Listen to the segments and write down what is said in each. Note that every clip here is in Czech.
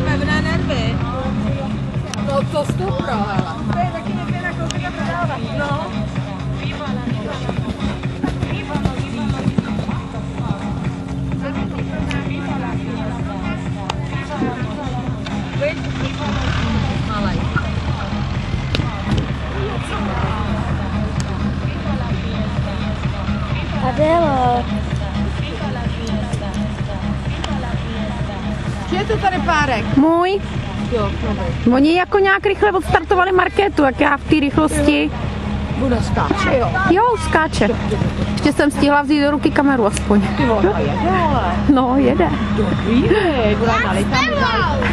Pevné nervy. No to stupro, hele. To je taky někde na koupit a prodávat. No. Malej. Adélo. Je to tady párek? Můj. Jo, dobrý. Oni jako nějak rychle odstartovali marketu, jak já v té rychlosti. Bude skáče, jo. Jo, skáče. Ještě jsem stihla vzít do ruky kameru aspoň. Ty vole, jede, ale. No, jede. Dobrý, bude nalitá,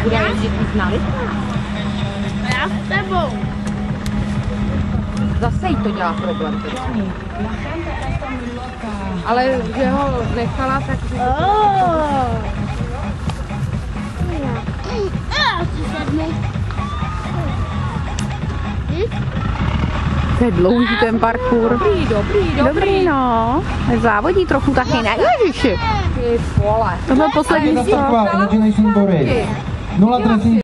bude jezdit víc nalitá. Já s tebou. Zase jí to dělá problém teď. Ale že ho nechala, tak... To je dlouhý ten parkour. Dobrý, no. Závodí trochu taky, ne? Ježiši. Ty vole. To byl poslední Začínají bory. 0 trestných